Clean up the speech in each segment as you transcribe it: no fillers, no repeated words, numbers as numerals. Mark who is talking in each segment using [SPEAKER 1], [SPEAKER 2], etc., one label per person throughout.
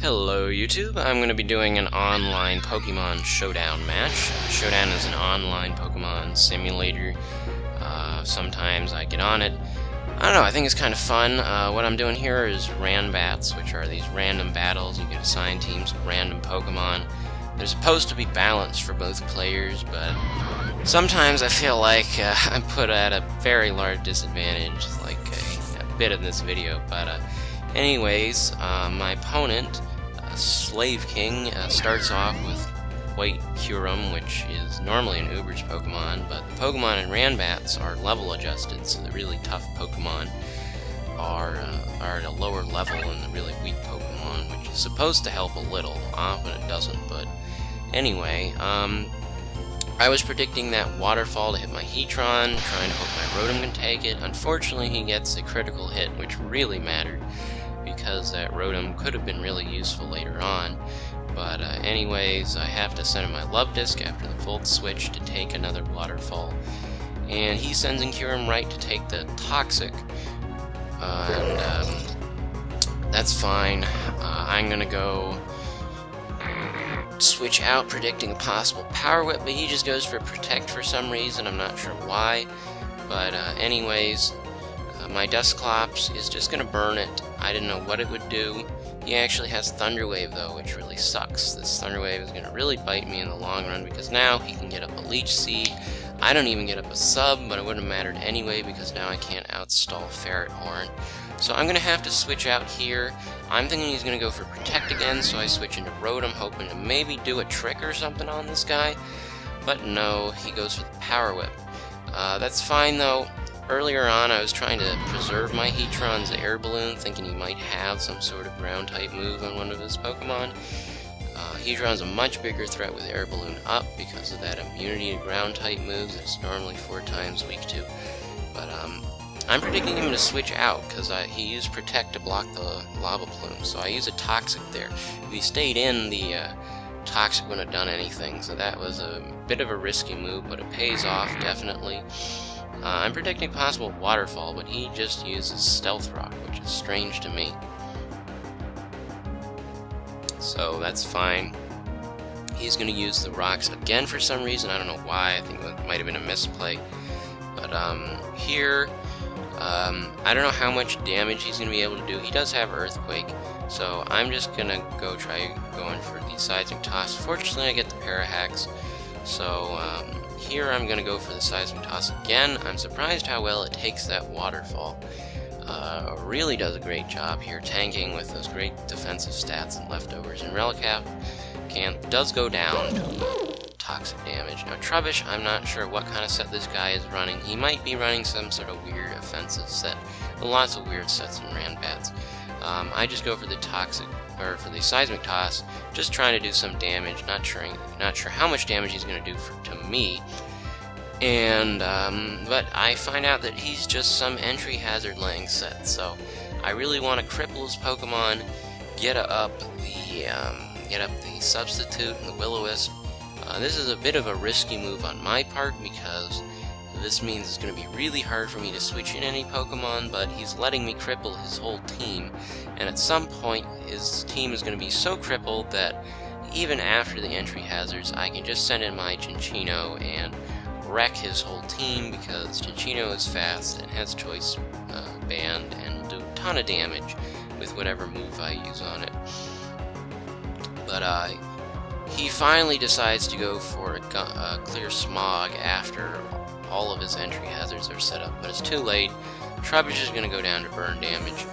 [SPEAKER 1] Hello YouTube, I'm going to be doing an online Pokemon Showdown match. Showdown is an online Pokemon simulator. Sometimes I get on it. I don't know, I think it's kind of fun. What I'm doing here is ranbats, which are these random battles. You get assigned teams of random Pokemon. They're supposed to be balanced for both players, but sometimes I feel like I'm put at a very large disadvantage, like a bit in this video. But anyways, my opponent, Slave King, starts off with White Kyurem, which is normally an Uber's Pokemon, but the Pokemon in Ranbats are level adjusted, so the really tough Pokemon are at a lower level than the really weak Pokemon, which is supposed to help a little. Often it doesn't, but anyway, I was predicting that Waterfall to hit my Heatron, trying to hope my Rotom can take it. Unfortunately, he gets a critical hit, which really mattered, because that Rotom could have been really useful later on. But anyways, I have to send him my Love Disc after the Volt Switch to take another Waterfall. And he sends in Kyurem right to take the Toxic. That's fine. I'm gonna go switch out, predicting a possible Power Whip, but he just goes for Protect for some reason. I'm not sure why. But anyways, my Dusclops is just gonna burn it. I didn't know what it would do. He actually has Thunder Wave though, which really sucks. This Thunder Wave is gonna really bite me in the long run, because now he can get up a Leech Seed. I don't even get up a Sub, but it wouldn't have mattered anyway, because now I can't outstall Ferret Horn. So I'm gonna have to switch out here. I'm thinking he's gonna go for Protect again, so I switch into Rotom, hoping to maybe do a trick or something on this guy. But no, he goes for the Power Whip. That's fine though. Earlier on, I was trying to preserve my Heatron's Air Balloon, thinking he might have some sort of Ground-type move on one of his Pokemon. Heatron's a much bigger threat with Air Balloon up because of that immunity to Ground-type moves that it's normally 4 times weak to. But I'm predicting him to switch out, because he used Protect to block the Lava Plume, so I use a Toxic there. If he stayed in, the Toxic wouldn't have done anything, so that was a bit of a risky move, but it pays off, definitely. I'm predicting possible Waterfall, but he just uses Stealth Rock, which is strange to me. So that's fine. He's going to use the rocks again for some reason. I don't know why. I think it might have been a misplay. But here, I don't know how much damage he's going to be able to do. He does have Earthquake, so I'm just going to go try going for the Seismic Toss. Fortunately, I get the Parahax, so here I'm going to go for the Seismic Toss again. I'm surprised how well it takes that Waterfall. Really does a great job here, tanking with those great defensive stats and leftovers. And Relicanth does go down to Toxic damage. Now Trubbish, I'm not sure what kind of set this guy is running. He might be running some sort of weird offensive set. Lots of weird sets in Ranbats. I just go for the for the Seismic Toss, just trying to do some damage. Not sure how much damage he's going to do to me. And but I find out that he's just some entry hazard laying set. So I really want to cripple his Pokemon, get up the Substitute and the Will-O-Wisp. This is a bit of a risky move on my part, because this means it's going to be really hard for me to switch in any Pokemon, but he's letting me cripple his whole team, and at some point his team is going to be so crippled that even after the entry hazards, I can just send in my Cinccino and wreck his whole team, because Cinccino is fast and has Choice Band and will do a ton of damage with whatever move I use on it. But he finally decides to go for a Clear Smog after all of his entry hazards are set up, but it's too late. Trubbish is going to go down to burn damage.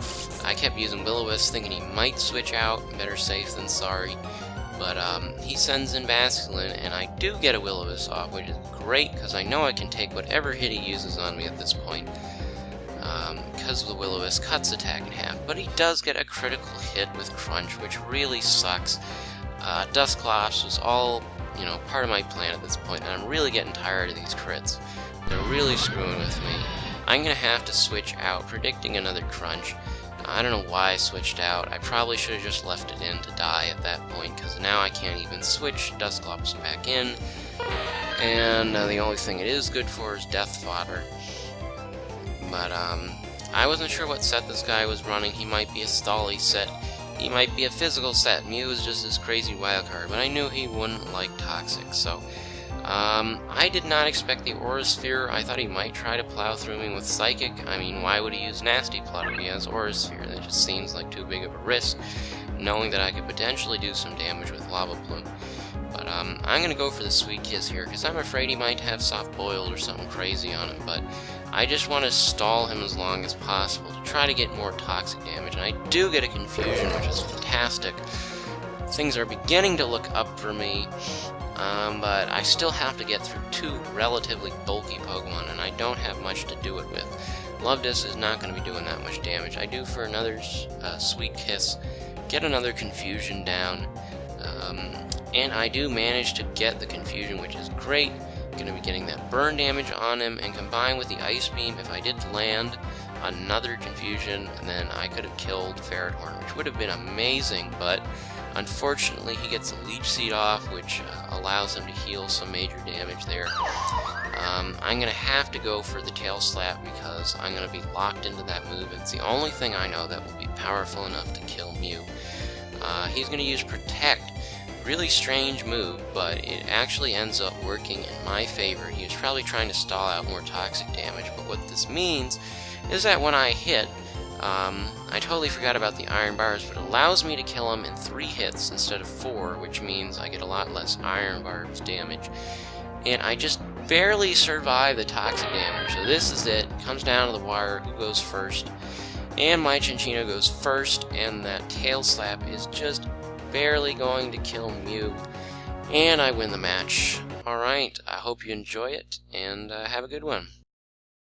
[SPEAKER 1] I kept using Will-O-Wisp thinking he might switch out, better safe than sorry. But he sends in Basculin, and I do get a Will-O-Wisp off, which is great, because I know I can take whatever hit he uses on me at this point, because the Will-O-Wisp cuts attack in half. But he does get a critical hit with Crunch, which really sucks. Dusclops was all, part of my plan at this point, and I'm really getting tired of these crits. They're really screwing with me. I'm going to have to switch out, predicting another Crunch. I don't know why I switched out. I probably should have just left it in to die at that point, because now I can't even switch Dusclops back in. And the only thing it is good for is Death Fodder. But I wasn't sure what set this guy was running. He might be a Stally set. he might be a physical set. Mew is just this crazy wild card, but I knew he wouldn't like Toxic, so I did not expect the Aura Sphere. I thought he might try to plow through me with Psychic. I mean, why would he use Nasty Plot if he has Aura Sphere? That just seems like too big of a risk, knowing that I could potentially do some damage with Lava Plume. But I'm going to go for the Sweet Kiss here, because I'm afraid he might have Soft Boiled or something crazy on him, but I just want to stall him as long as possible to try to get more Toxic damage, and I do get a Confusion, which is fantastic. Things are beginning to look up for me. But I still have to get through two relatively bulky Pokemon, and I don't have much to do it with. Lovedus is not going to be doing that much damage. I do for another Sweet Kiss, get another Confusion down, and I do manage to get the Confusion, which is great. Going to be getting that burn damage on him, and combined with the Ice Beam, if I did land another Confusion, then I could have killed Ferrothorn, which would have been amazing, but unfortunately, he gets a Leech Seed off, which allows him to heal some major damage there. I'm going to have to go for the Tail Slap because I'm going to be locked into that move. It's the only thing I know that will be powerful enough to kill Mew. He's going to use Protect. Really strange move, but it actually ends up working in my favor. He was probably trying to stall out more Toxic damage, but what this means is that when I hit, I totally forgot about the Iron Bars, but it allows me to kill him in 3 hits instead of 4, which means I get a lot less Iron Bars damage. And I just barely survive the Toxic damage, so this is it. Comes down to the wire, who goes first. And my Chinchino goes first, and that Tail Slap is just barely going to kill Mew. And I win the match. Alright, I hope you enjoy it, and have a good one.